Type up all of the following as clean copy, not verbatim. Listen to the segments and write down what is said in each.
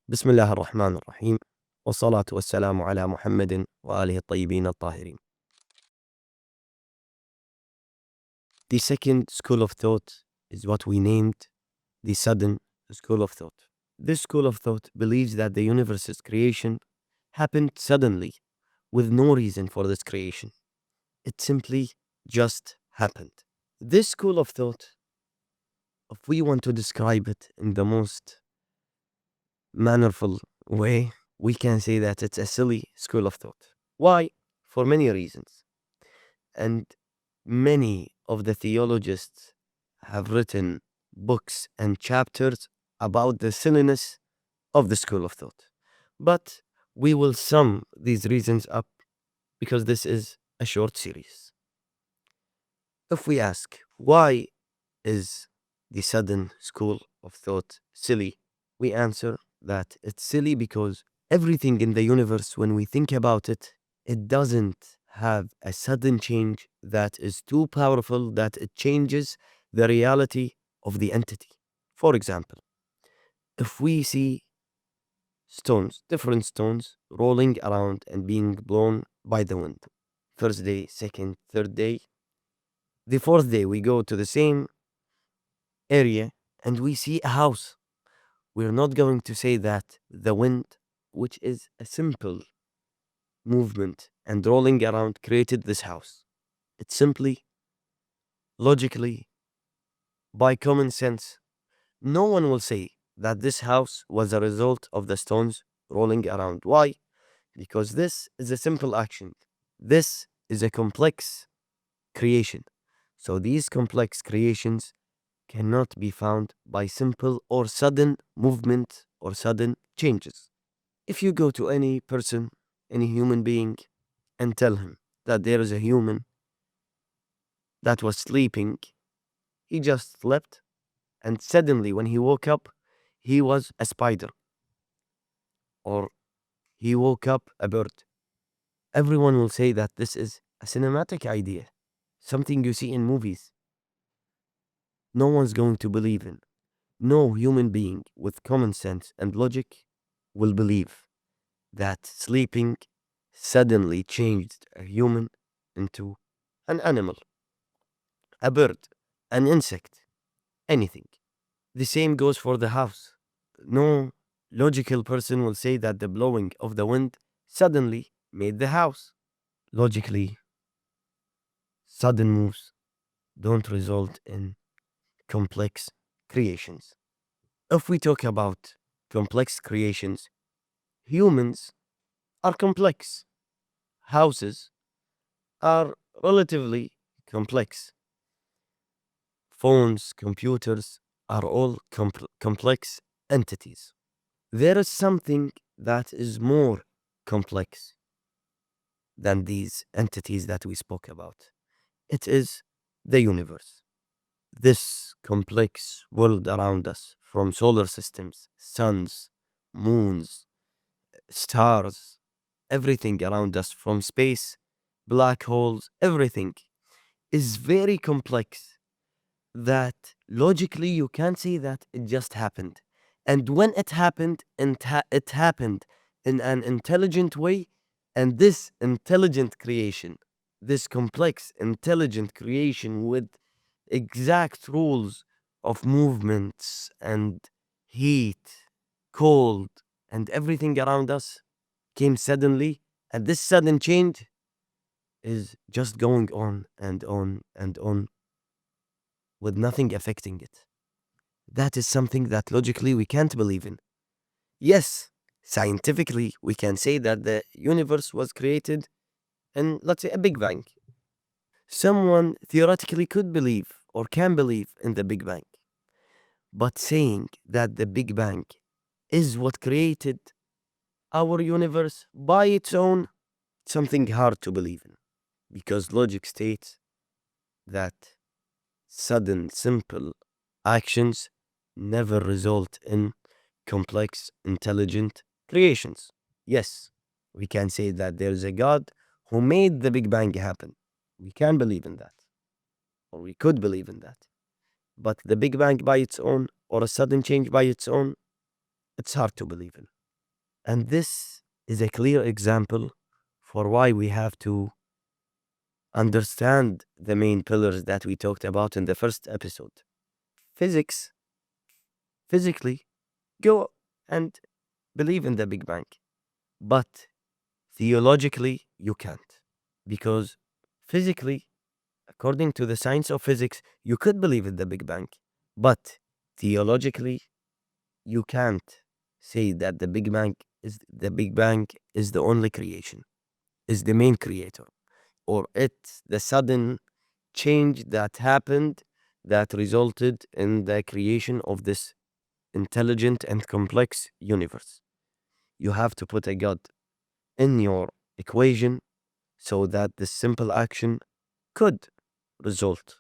بسم الله الرحمن الرحيم، والصلاة والسلام على محمد وآله الطيبين الطاهرين. The second school of thought is what we named the sudden school of thought. This school of thought believes that the universe's creation happened suddenly with no reason for this creation. It simply just happened. This school of thought, if we want to describe it in the most mannerful way, we can say that it's a silly school of thought. Why? For many reasons. And many of the theologists have written books and chapters about the silliness of the school of thought. But we will sum these reasons up because this is a short series. If we ask, why is the sudden school of thought silly? We answer that it's silly because everything in the universe, when we think about it, it doesn't have a sudden change that is too powerful that it changes the reality of the entity. For example, if we see stones, different stones, rolling around and being blown by the wind, first day, second, third day, the fourth day, we go to the same area and we see a house. We're not going to say that the wind, which is a simple movement and rolling around, created this house. It's simply, logically, by common sense, no one will say that this house was a result of the stones rolling around. Why? Because this is a simple action. This is a complex creation. So these complex creations cannot be found by simple or sudden movement or sudden changes. If you go to any person, any human being, and tell him that there is a human that was sleeping, he just slept, and suddenly when he woke up, he was a spider, or he woke up a bird. Everyone will say that this is a cinematic idea, something you see in movies. No one's going to believe in. No human being with common sense and logic will believe that sleeping suddenly changed a human into an animal, a bird, an insect, anything. The same goes for the house. No logical person will say that the blowing of the wind suddenly made the house. Logically, sudden moves don't result in complex creations. If we talk about complex creations, humans are complex. Houses are relatively complex. Phones, computers are all complex entities. There is something that is more complex than these entities that we spoke about. It is the universe. This complex world around us, from solar systems, suns, moons, stars, everything around us from space, black holes, everything is very complex that logically you can't say that it just happened. And when it happened, it happened in an intelligent way. And this intelligent creation, this complex intelligent creation with exact rules of movements and heat, cold, and everything around us came suddenly. And this sudden change is just going on and on and on with nothing affecting it. That is something that logically we can't believe in. Yes, scientifically, we can say that the universe was created in, let's say, a Big Bang. Someone theoretically could believe or can believe in the Big Bang. But saying that the Big Bang is what created our universe by its own, something hard to believe in. Because logic states that sudden, simple actions never result in complex, intelligent creations. Yes, we can say that there's a God who made the Big Bang happen. We can believe in that, or we could believe in that. But the Big Bang by its own, or a sudden change by its own, it's hard to believe in. And this is a clear example for why we have to understand the main pillars that we talked about in the first episode. Physically, go and believe in the Big Bang. But theologically, you can't. Because physically, according to the science of physics, you could believe in the Big Bang. But theologically, you can't say that the Big Bang is the only creation, is the main creator, or it's the sudden change that happened that resulted in the creation of this intelligent and complex universe. You have to put a God in your equation so that this simple action could result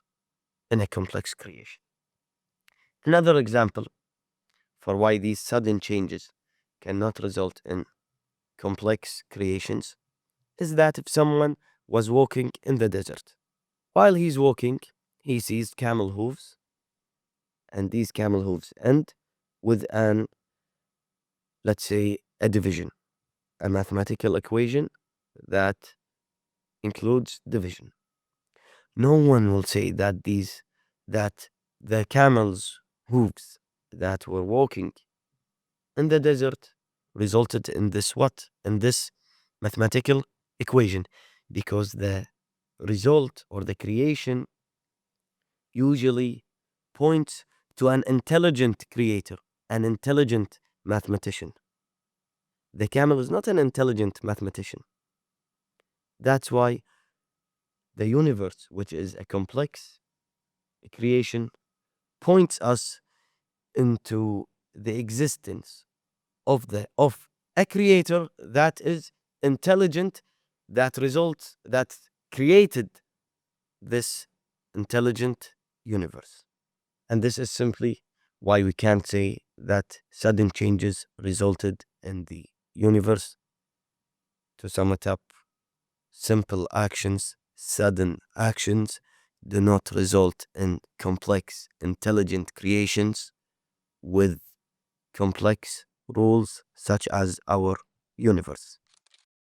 in a complex creation. Another example for why these sudden changes cannot result in complex creations is that if someone was walking in the desert, while he's walking, he sees camel hooves, and these camel hooves end with an, let's say, a division, a mathematical equation that includes division. No one will say that the camel's hooves that were walking in the desert resulted in this what? In this mathematical equation, because the result or the creation usually points to an intelligent creator, an intelligent mathematician. The camel is not an intelligent mathematician. That's why the universe, which is a complex creation, points us into the existence of a creator that is intelligent, that created this intelligent universe. And this is simply why we can't say that sudden changes resulted in the universe. To sum it up, simple actions, sudden actions do not result in complex, intelligent creations with complex rules such as our universe.